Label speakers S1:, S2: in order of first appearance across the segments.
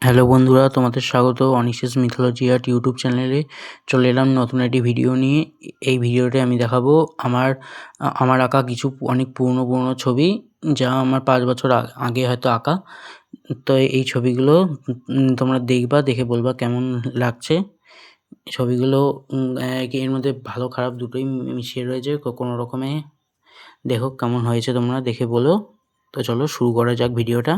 S1: Hello বন্ধুরা, তোমাদের স্বাগত অনিশেষ মিথোলজি আর্ট ইউটিউব চ্যানেলে। চলে এলাম নতুন একটি ভিডিও নিয়ে। এই ভিডিওতে আমি দেখাবো আমার আঁকা কিছু অনেক পুরনো পুরনো ছবি, যা আমার 5 বছর আগে হয়তো আঁকা। তো এই ছবিগুলো তোমরা দেখবা, দেখে বলবা কেমন লাগছে। ছবিগুলো এর মধ্যে ভালো খারাপ দুটোই মিশিয়ে রয়েছে। কোনো রকমে দেখো কেমন হয়েছে, তোমরা দেখে বলো। তো চলো শুরু করা যাক ভিডিওটা।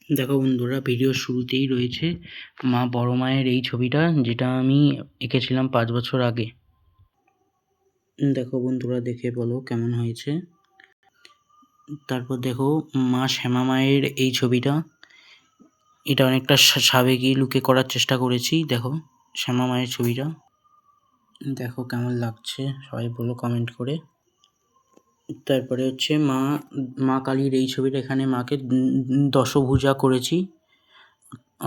S1: দেখো বন্ধুরা, ভিডিওর শুরুতেই রয়েছে মা বড় মায়ের এই ছবিটা, যেটা আমি এঁকেছিলাম 5 বছর আগে। দেখো বন্ধুরা, দেখে বলো কেমন হয়েছে। তারপর দেখো মা শ্যামা মায়ের এই ছবিটা, এটা অনেকটা সাবেকি লুকে করার চেষ্টা করেছি। দেখো শ্যামা মায়ের ছবিটা, দেখো কেমন লাগছে, সবাই বলো কমেন্ট করে। তারপরে হচ্ছে মা কালীর এই ছবিটা, এখানে মাকে দশভুজা করেছি,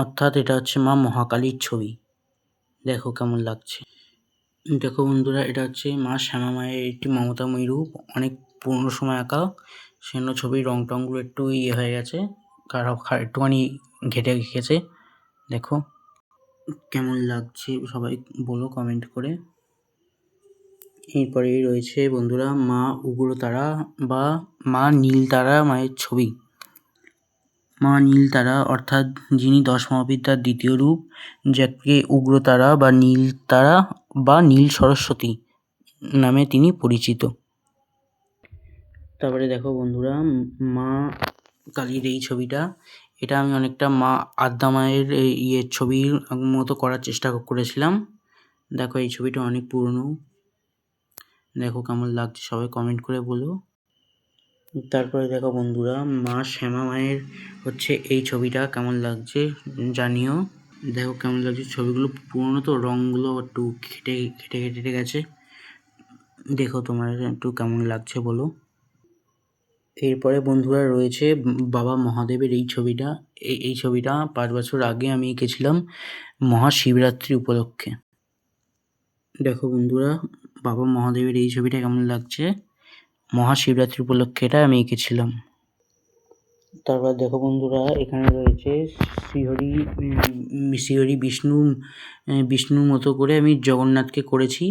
S1: অর্থাৎ এটা হচ্ছে মা মহাকালীর ছবি। দেখো কেমন লাগছে। দেখো বন্ধুরা, এটা হচ্ছে মা শ্যামা মায়ের একটি মমতাময়ী রূপ, অনেক পুরনো সময় আঁকা। সেজন্য ছবির রং টংগুলো একটু হয়ে গেছে, একটুখানি ঘেটে গেছে। দেখো কেমন লাগছে, সবাই বলো কমেন্ট করে। এরপরেই রয়েছে বন্ধুরা মা উগ্রতারা বা মা নীলতারা মায়ের ছবি। মা নীলতারা অর্থাৎ যিনি 10 মহাবিদ্যার দ্বিতীয় রূপ, যাকে উগ্রতারা বা নীলতারা বা নীল সরস্বতী নামে তিনি পরিচিত। তারপরে দেখো বন্ধুরা মা কালীর এই ছবিটা, এটা আমি অনেকটা মা আদ্যা মায়ের ছবির মতো করার চেষ্টা করেছিলাম। দেখো এই ছবিটা অনেক পুরনো, দেখো কেমন লাগছে, সবাই কমেন্ট করে বলো। তারপরে দেখো বন্ধুরা মা শ্যামা মায়ের হচ্ছে এই ছবিটা, কেমন লাগছে জানিও। দেখো কেমন লাগছে, ছবিগুলো পুরনো তো রঙগুলো একটু কেটে গেছে। দেখো তোমার একটু কেমন লাগছে বলো। এরপরে বন্ধুরা রয়েছে বাবা মহাদেবের এই ছবিটা। এই ছবিটা 5 বছর আগে আমি এঁকেছিলাম মহাশিবরাত্রি উপলক্ষে। দেখো বন্ধুরা বাবা মহাদেবের এই ছবিটা কেমন লাগছে, মহাশিবরাত্রি উপলক্ষে এটা আমি এঁকেছিলাম। তারপর দেখো বন্ধুরা, এখানে রয়েছে শ্রীহরি বিষ্ণুর মতো করে আমি জগন্নাথকে করেছি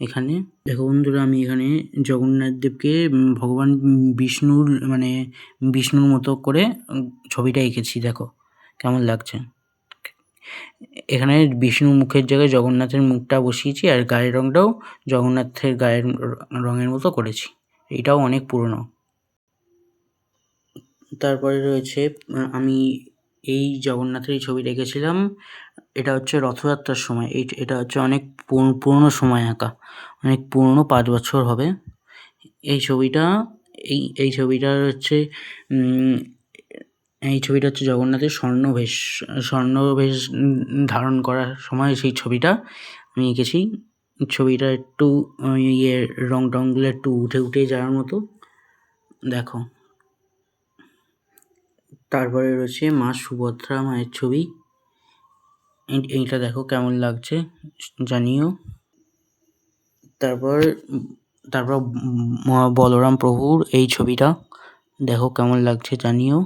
S1: এখানে। দেখো বন্ধুরা, আমি এখানে জগন্নাথ দেবকে ভগবান বিষ্ণুর মতো করে ছবিটা এঁকেছি। দেখো কেমন লাগছে। এখানে বিষ্ণুর মুখের জায়গায় জগন্নাথের মুখটা বসিয়েছি, আর গায়ের রঙটাও জগন্নাথের গায়ের রঙের মতো করেছি। এটাও অনেক পুরনো। তারপরে রয়েছে আমি এই জগন্নাথের এই ছবিটা এঁকেছিলাম, এটা হচ্ছে রথযাত্রার সময়। এটা হচ্ছে অনেক পুরনো সময় আঁকা, অনেক পুরনো, 5 বছর হবে এই ছবিটা। এই ছবিটা হচ্ছে জগন্নাথের স্বর্ণবেশ ধারণ করার সময় সেই ছবিটা আমি এঁকেছি। ছবিটা একটু রং টংগুলো একটু উঠে যাওয়ার মতো। দেখো তারপরে রয়েছে মা সুভদ্রা মায়ের ছবি, এইটা দেখো কেমন লাগছে জানিও। তারপর বলরাম প্রভুর এই ছবিটা, দেখো কেমন লাগছে জানিও।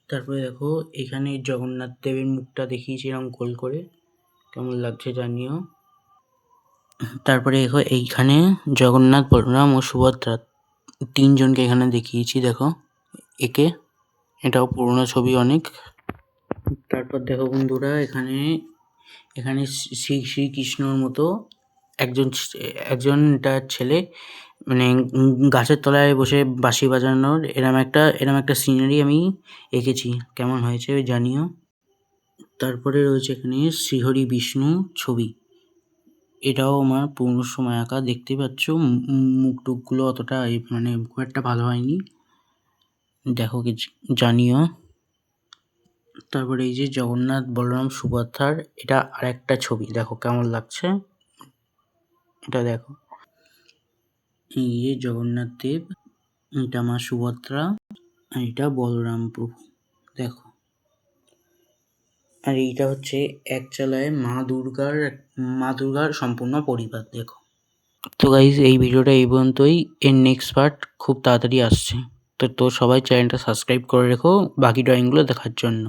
S1: তারপরে দেখো এখানে জগন্নাথ দেবের মুখটা দেখিয়েছি এরকম গোল করে, কেমন লাগছে জানিও। তারপরে দেখো এইখানে জগন্নাথ, বলরাম ও সুভদ্রা 3 জনকে এখানে দেখিয়েছি, দেখো একে। এটাও পুরনো ছবি অনেক। তারপর দেখো বন্ধুরা, এখানে শ্রীকৃষ্ণর মতো একজন তার ছেলে গাছের তলায় বসে বাঁশি বাজানোর এরম একটা সিনারি আমি এঁকেছি, কেমন হয়েছে জানিও। তারপরে রয়েছে এখানে শ্রীহরি বিষ্ণু ছবি, এটাও আমার পুরনো সময় আঁকা। দেখতে পাচ্ছ মুখ টুকগুলো অতটা খুব একটা ভালো হয়নি, দেখো জানিও। তারপরে এই যে জগন্নাথ, বলরাম, সুভদ্রার এটা আরেকটা ছবি, দেখো কেমন লাগছে এটা। দেখো এই যে জগন্নাথ দেব, এটা মা সুভদ্রা, আর এটা বলরাম প্রভু, দেখো। আর এইটা হচ্ছে এক চালায় মা দুর্গার সম্পূর্ণ পরিবার, দেখো। তো গাইজ এই ভিডিওটা এই পর্যন্তই, এর নেক্সট পার্ট খুব তাড়াতাড়ি আসছে। তো সবাই চ্যানেলটা সাবস্ক্রাইব করে রেখো বাকি ড্রয়িংগুলো দেখার জন্য।